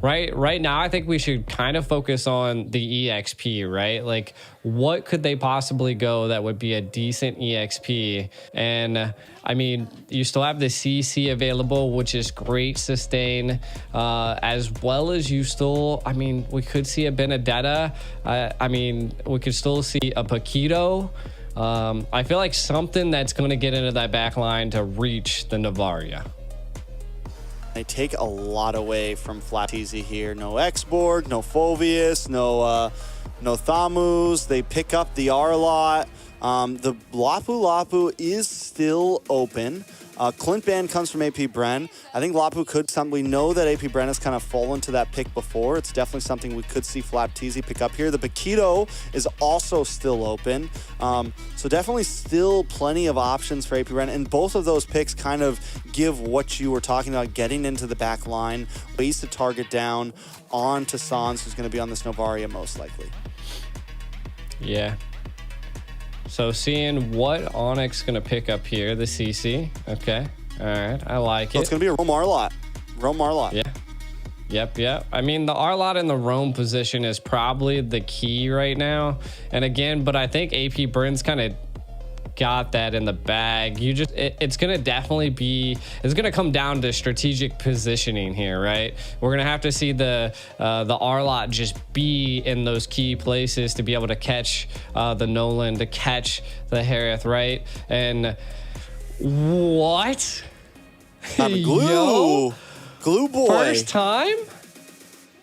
Right now, I think we should kind of focus on the EXP, right? Like, what could they possibly go that would be a decent EXP? And I mean, you still have the CC available, which is great sustain, as well as you still, I mean, we could see a Benedetta. I mean, we could still see a Paquito. I feel like something that's going to get into that back line to reach the Navaria. They take a lot away from Flapteasy here. No Xborg, no Fovius, no Thamus. They pick up the R-Lot. The Lapu is still open. Clint Ban comes from AP Bren. I think Lapu could we know that AP Bren has kind of fallen to that pick before. It's definitely something we could see Flapteasy pick up here. The Paquito is also still open. So definitely still plenty of options for AP Bren. And both of those picks kind of give what you were talking about, getting into the back line, ways to target down onto Sans, who's going to be on this Novaria most likely. Yeah. So seeing what Onic going to pick up here, the CC. Okay. All right. I like it. It's going to be a Roam R-Lot. Roam R-Lot. Yeah. Yep. I mean, the R-Lot in the roam position is probably the key right now. And again, but I think AP Bren's kind of got that in the bag. It's going to definitely be, it's going to come down to strategic positioning here, right? We're going to have to see the R-Lot just be in those key places to be able to catch the Nolan, to catch the Harith, right? And what? Glue. Yo, Glue boy. first time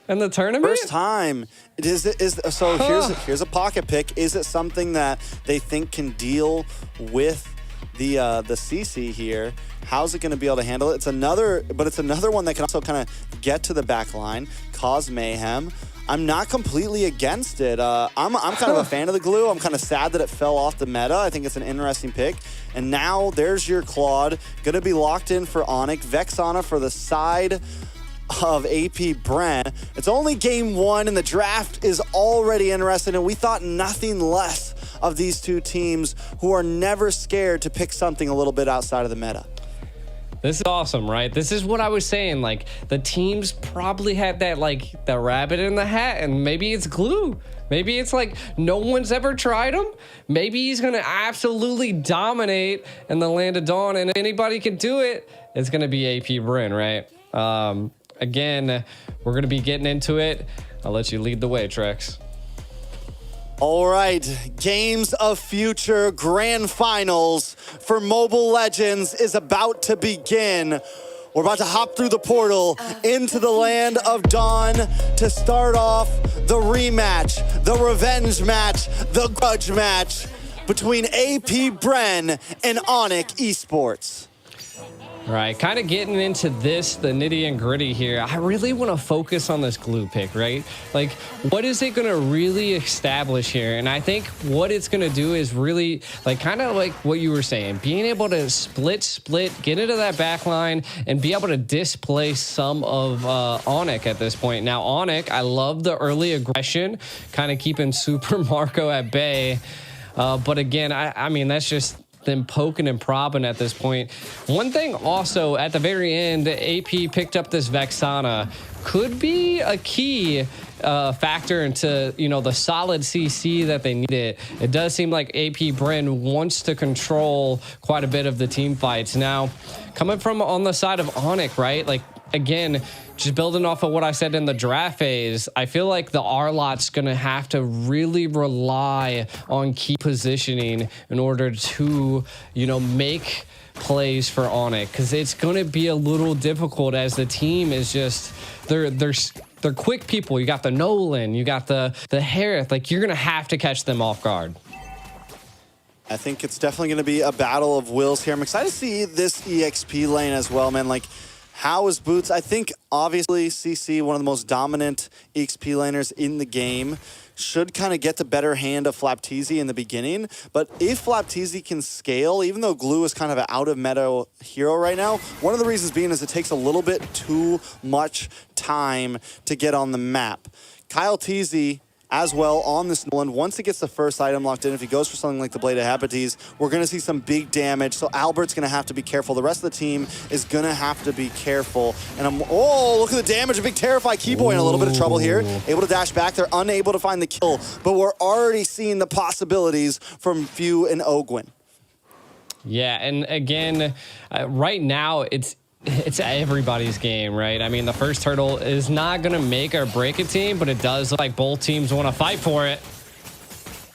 in the tournament? First time. Here's a pocket pick. Is it something that they think can deal with the CC here? How's it going to be able to handle it? It's another one that can also kind of get to the back line, cause mayhem. I'm not completely against it. I'm kind of a fan of the glue. I'm kind of sad that it fell off the meta. I think it's an interesting pick. And now there's your Claude. Going to be locked in for Onic. Vexana for the side of AP Bren. It's only game one and the draft is already interesting, and we thought nothing less of these two teams who are never scared to pick something a little bit outside of the meta. This is awesome, right? This is what I was saying. Like, the teams probably had that, like, the rabbit in the hat, and maybe it's glue. Maybe it's like no one's ever tried him. Maybe he's going to absolutely dominate in the Land of Dawn, and if anybody can do it, it's going to be AP Bren, right? Again, we're going to be getting into it. I'll let you lead the way, Trex. All right, Games of Future Grand Finals for Mobile Legends is about to begin. We're about to hop through the portal into the Land of Dawn to start off the rematch, the revenge match, the grudge match between AP Bren and Onic Esports. Right, kind of getting into this, the nitty and gritty here. I really want to focus on this glue pick, right? Like, what is it going to really establish here? And I think what it's going to do is really, like, kind of like what you were saying, being able to split, get into that back line, and be able to displace some of Onic at this point. Now, Onic, I love the early aggression, kind of keeping Super Marco at bay. But again, I mean, that's just them poking and propping at this point. One thing also at the very end, AP picked up this Vexana. Could be a key factor into, you know, the solid CC that they needed. It does seem like AP Bren wants to control quite a bit of the team fights. Now, coming from on the side of Onic, right? Like, again, just building off of what I said in the draft phase, I feel like the R-Lot's going to have to really rely on key positioning in order to, you know, make plays for Onic, because it's going to be a little difficult as the team is just, they're quick people. You got the Nolan, you got the Harith. Like, you're going to have to catch them off guard. I think it's definitely going to be a battle of wills here. I'm excited to see this EXP lane as well, man. Like, how is Boots? I think, obviously, CC, one of the most dominant EXP laners in the game, should kind of get the better hand of Flapteasy in the beginning. But if Flapteasy can scale, even though Glue is kind of an out-of-meta hero right now, one of the reasons being is it takes a little bit too much time to get on the map. Kyle Teasy, as well on this Nolan. Once it gets the first item locked in, if he goes for something like the Blade of Hepates, we're going to see some big damage. So Albert's going to have to be careful. The rest of the team is going to have to be careful. And oh, look at the damage. A big Terrify Keyboy in a little bit of trouble here. Able to dash back. They're unable to find the kill, but we're already seeing the possibilities from Few and Ogwin. Yeah, and again, right now it's everybody's game, right? I mean, the first turtle is not going to make or break a team, but it does look like both teams want to fight for it.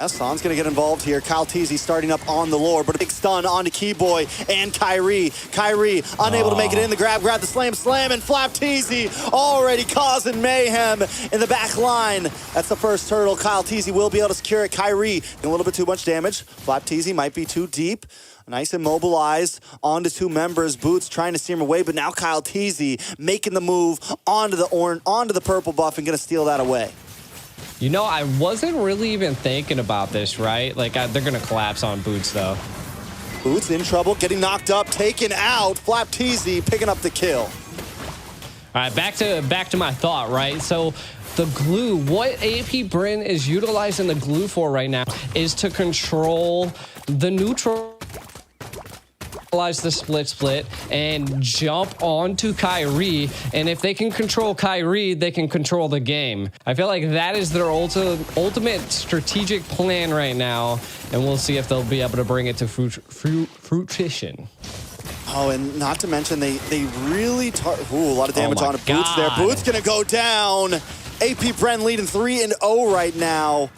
San's going to get involved here. Kyle Teasy starting up on the lore, but a big stun onto Keyboy and Kyrie. Kyrie unable to make it in. The grab the slam, and Flap Teasy already causing mayhem in the back line. That's the first turtle. Kyle Teasy will be able to secure it. Kyrie, a little bit too much damage. Flap Teasy might be too deep. Nice immobilized onto two members. Boots trying to steer him away, but now Kyle Teasy making the move onto the purple buff and going to steal that away. You know, I wasn't really even thinking about this, right? Like, they're going to collapse on Boots, though. Boots in trouble, getting knocked up, taken out. Flap Teasy picking up the kill. All right, back to my thought, right? So the glue, what AP Bren is utilizing the glue for right now is to control the neutral, the split and jump onto Kyrie, and if they can control Kyrie, they can control the game. I feel like that is their ultimate strategic plan right now, and we'll see if they'll be able to bring it to fruition. Oh, and not to mention they really a lot of damage on Boots there. Boots gonna go down. AP Bren leading 3-0 right now.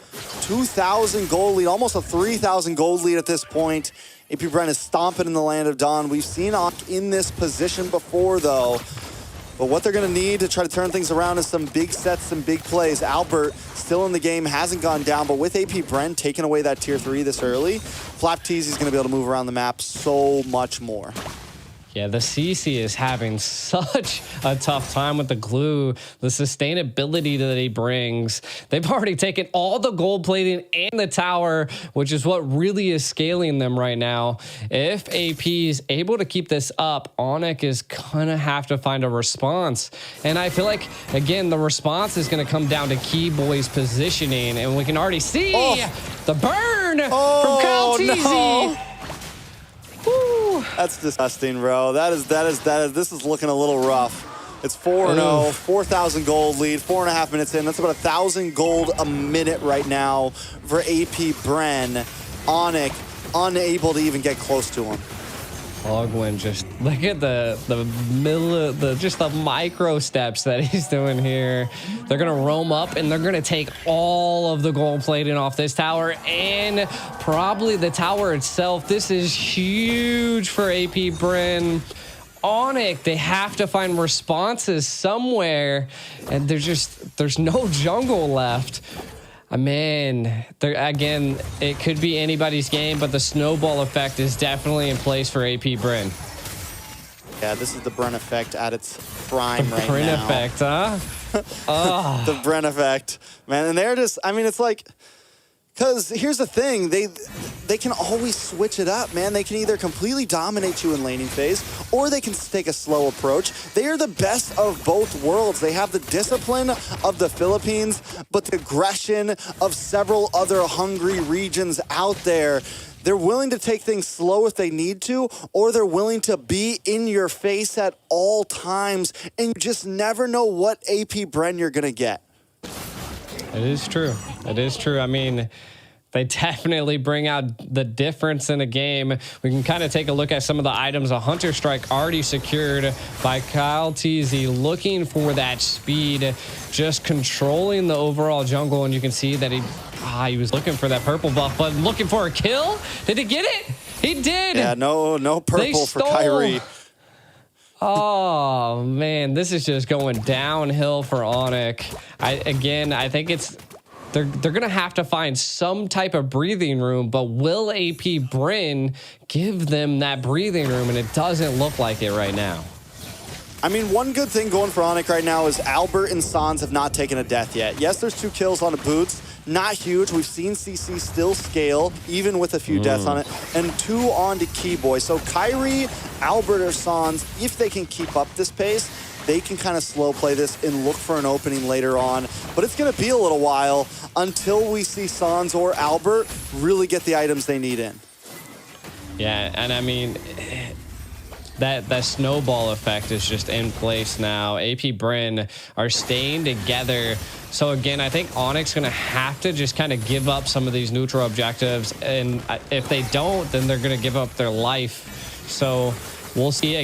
2,000 gold lead, almost a 3,000 gold lead at this point. AP Bren is stomping in the land of Dawn. We've seen Onic in this position before, though. But what they're going to need to try to turn things around is some big sets, some big plays. Albert still in the game, hasn't gone down, but with AP Bren taking away that tier 3 this early, Flap Teasy's going to be able to move around the map so much more. Yeah, the CC is having such a tough time with the glue, the sustainability that he brings. They've already taken all the gold plating and the tower, which is what really is scaling them right now. If AP is able to keep this up, Onic is going to have to find a response. And I feel like, again, the response is going to come down to Keyboy's positioning. And we can already see the burn from Kyle Teasy. No. That's disgusting, bro. This is looking a little rough. It's 4-0, 4,000 gold lead, 4.5 minutes in. That's about 1,000 gold a minute right now for AP Bren. Onic unable to even get close to him. Ogwin, just look at the micro steps that he's doing here. They're gonna roam up and they're gonna take all of the gold plating off this tower and probably the tower itself. This is huge for AP Bren. Onic, they have to find responses somewhere, and there's no jungle left. Man, again, it could be anybody's game, but the snowball effect is definitely in place for AP Bren. Yeah, this is the Bren effect at its prime right now. Bren effect, huh? The Bren effect, man. And they're just, I mean, it's like, because here's the thing, they can always switch it up, man. They can either completely dominate you in laning phase, or they can take a slow approach. They are the best of both worlds. They have the discipline of the Philippines, but the aggression of several other hungry regions out there. They're willing to take things slow if they need to, or they're willing to be in your face at all times, and you just never know what AP Bren you're going to get. It is true. It is true. I mean, they definitely bring out the difference in a game. We can kind of take a look at some of the items. A Hunter Strike already secured by Kyle Teasy, looking for that speed, just controlling the overall jungle. And you can see that he was looking for that purple buff, but looking for a kill. Did he get it? He did. Yeah, no purple for Kyrie. Oh, man, this is just going downhill for Onic. I think they're going to have to find some type of breathing room, but will AP Bren give them that breathing room? And it doesn't look like it right now. I mean, one good thing going for Onic right now is Albert and Sans have not taken a death yet. Yes, there's 2 kills on the Boots. Not huge. We've seen CC still scale, even with a few deaths on it. And 2 on to Keyboy. So Kyrie, Albert, or Sans, if they can keep up this pace, they can kind of slow play this and look for an opening later on. But it's going to be a little while until we see Sans or Albert really get the items they need in. Yeah, and I mean, that snowball effect is just in place now. AP Bren are staying together. So again, I think Onic going to have to just kind of give up some of these neutral objectives. And if they don't, then they're going to give up their life. So we'll see.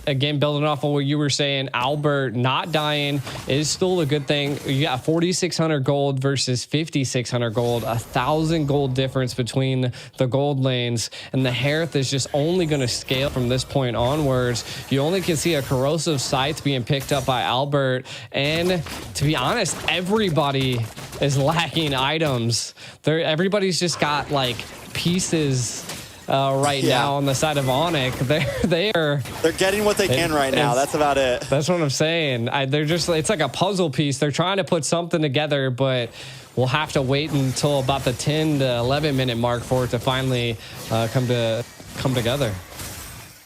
Again, building off of what you were saying, Albert not dying is still a good thing. You got 4,600 gold versus 5,600 gold, 1,000 gold difference between the gold lanes, and the Hearth is just only going to scale from this point onwards. You only can see a corrosive scythe being picked up by Albert, and to be honest, everybody is lacking items. Everybody's just got like pieces right now on the side of Onic. They're getting what they can right now. That's about it. That's what I'm saying. They're just, it's like a puzzle piece. They're trying to put something together, but we'll have to wait until about the 10 to 11 minute mark for it to finally come together.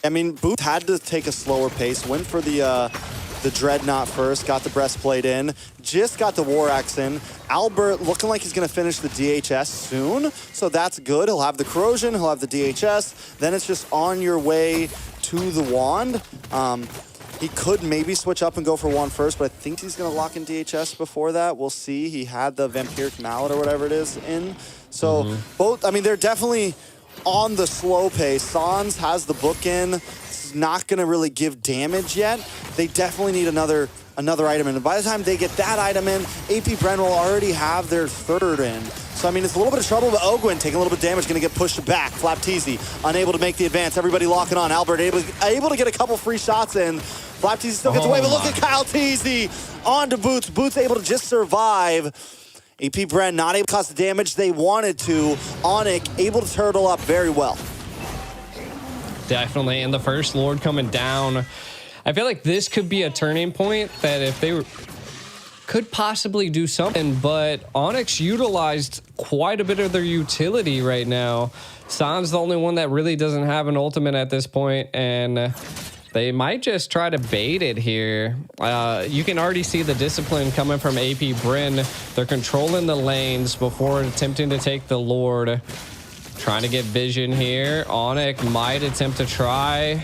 I mean, Boots had to take a slower pace, went for the Dreadnought first, got the breastplate in, just got the War Axe in. Albert looking like he's going to finish the DHS soon, so that's good. He'll have the Corrosion, he'll have the DHS, then it's just on your way to the Wand. He could maybe switch up and go for Wand first, but I think he's going to lock in DHS before that. We'll see. He had the Vampiric Mallet or whatever it is in. So both, I mean, they're definitely on the slow pace. Sans has the book in. It's not going to really give damage yet. They definitely need another item in. And by the time they get that item in, AP Bren will already have their third in. So, I mean, it's a little bit of trouble, but Ogwin taking a little bit of damage, going to get pushed back. Flapteezy unable to make the advance. Everybody locking on. Albert able to get a couple free shots in. Flapteezy still gets away, but look at Kyle Teasy on to Boots. Boots able to just survive. AP Bren not able to cause the damage they wanted to. Onic able to turtle up very well. Definitely. And the first Lord coming down. I feel like this could be a turning point that if they could possibly do something, but Onic utilized quite a bit of their utility right now. Sans the only one that really doesn't have an ultimate at this point, and they might just try to bait it here. You can already see the discipline coming from AP Bren. They're controlling the lanes before attempting to take the Lord. Trying to get vision here. Onic might attempt to try.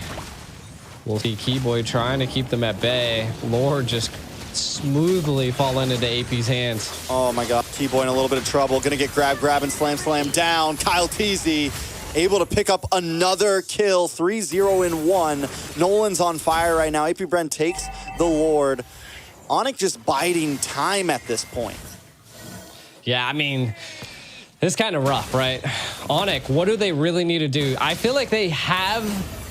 We'll see Keyboy trying to keep them at bay. Lord just smoothly falling into AP's hands. Oh my God, Keyboy in a little bit of trouble. Gonna get grab, and slam down. Kyle Teasy able to pick up another kill. 3-0 in 1. Nolan's on fire right now. AP Bren takes the Lord. Onic just biding time at this point. Yeah, I mean, it's kind of rough, right? Onic, what do they really need to do? I feel like they have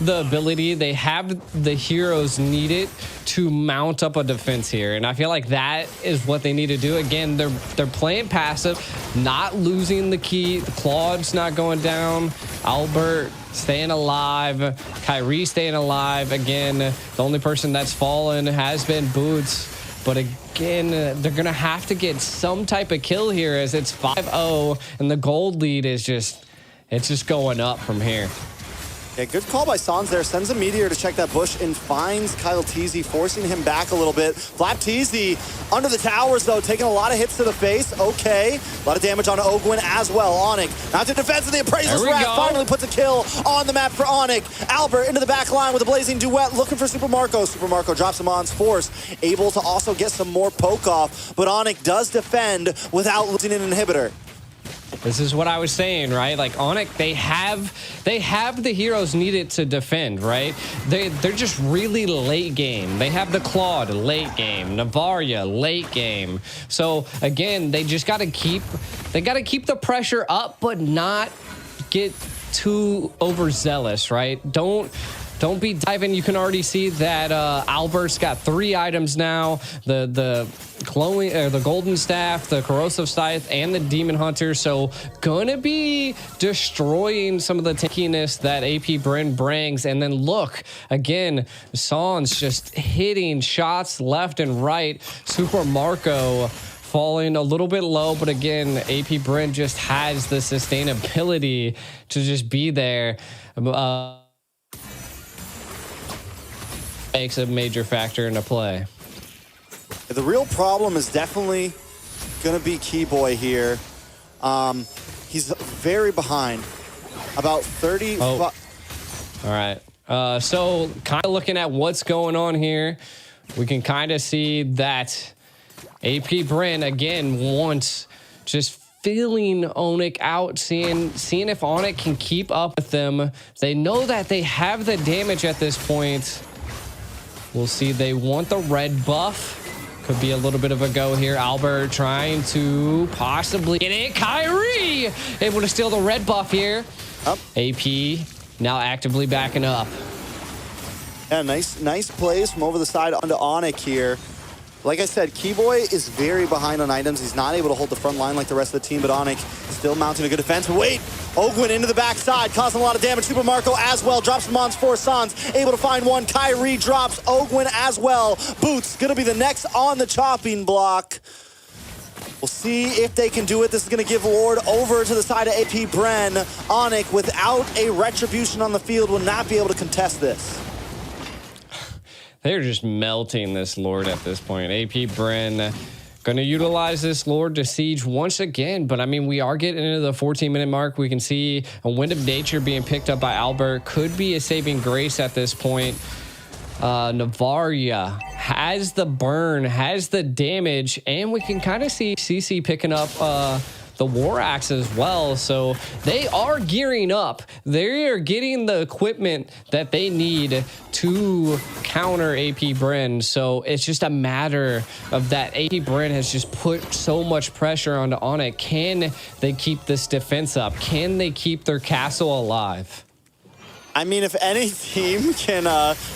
the ability, they have the heroes needed to mount up a defense here, and I feel like that is what they need to do. Again, they're playing passive, not losing the key. Claude's not going down. Albert staying alive. Kyrie staying alive. Again, the only person that's fallen has been Boots. But again, they're going to have to get some type of kill here as it's 5-0 and the gold lead is just going up from here. Yeah, good call by Sans there. Sends a Meteor to check that bush and finds Kyle Teasy, forcing him back a little bit. Flapteezy under the towers, though, taking a lot of hits to the face. Okay. A lot of damage on Ogwin as well. Onic not to defense, and the Appraiser's Wrath finally puts a kill on the map for Onic. Albert into the back line with a blazing duet, looking for Super Marco. Super Marco drops him on's force, able to also get some more poke off, but Onic does defend without losing an inhibitor. This is what I was saying, right? Like Onic, they have the heroes needed to defend, right? They're just really late game. They have the Claude late game, Navaria late game. So again, they just got to keep the pressure up, but not get too overzealous, right? Don't be diving. You can already see that Albert's got 3 items now: the glowing, the golden staff, the corrosive scythe, and the demon hunter. So gonna be destroying some of the tankiness that AP Bren brings. And then look again, Sans just hitting shots left and right. Super Marco falling a little bit low, but again, AP Bren just has the sustainability to just be there. makes a major factor into play. The real problem is definitely going to be Keyboy here. He's very behind. About 30. Oh. All right. So kind of looking at what's going on here, we can kind of see that AP Bren again wants just feeling Onic out, seeing if Onic can keep up with them. They know that they have the damage at this point. We'll see. They want the red buff. Could be a little bit of a go here. Albert trying to possibly get it. Kyrie able to steal the red buff here. Up. AP now actively backing up. Yeah, nice plays from over the side onto Onic here. Like I said, Keyboy is very behind on items. He's not able to hold the front line like the rest of the team, but Onic still mounting a good defense. But wait, Ogwin into the backside, causing a lot of damage. Super Marco as well, drops from Mons 4 Sons, able to find one. Kyrie drops Ogwin as well. Boots gonna be the next on the chopping block. We'll see if they can do it. This is gonna give Lord over to the side of AP Bren. Onic, without a retribution on the field, will not be able to contest this. They're just melting this Lord at this point. AP Bren going to utilize this Lord to siege once again. But, I mean, we are getting into the 14-minute mark. We can see a Wind of Nature being picked up by Albert. Could be a saving grace at this point. Navaria has the burn, has the damage, and we can kind of see CC picking up the War Axe as well. So they are gearing up. They are getting the equipment that they need to counter AP Bren. So it's just a matter of that AP Bren has just put so much pressure onto Onic. Can they keep this defense up? Can they keep their castle alive? I mean, if any team can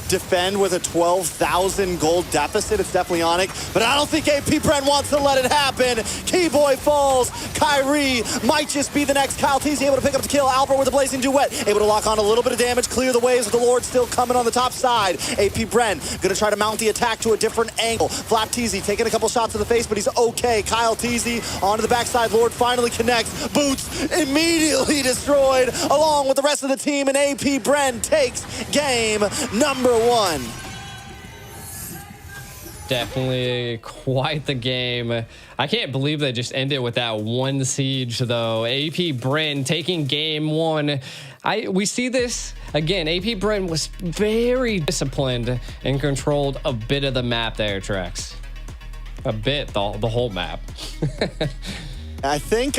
defend with a 12,000 gold deficit, it's definitely Onic. But I don't think AP Bren wants to let it happen. Keyboy falls. Kyrie might just be the next. Kyle Teasy able to pick up the kill. Albert with a Blazing Duet. Able to lock on a little bit of damage, clear the waves with the Lord still coming on the top side. AP Bren going to try to mount the attack to a different angle. Flap Teasy taking a couple shots to the face, but he's okay. Kyle Teasy onto the backside. Lord finally connects. Boots immediately destroyed along with the rest of the team, and AP Bren takes game number 1. Definitely quite the game. I can't believe they just ended with that one siege, though. AP Bren taking game 1. We see this again. AP Bren was very disciplined and controlled a bit of the map there, Trex. A bit, the whole map. I think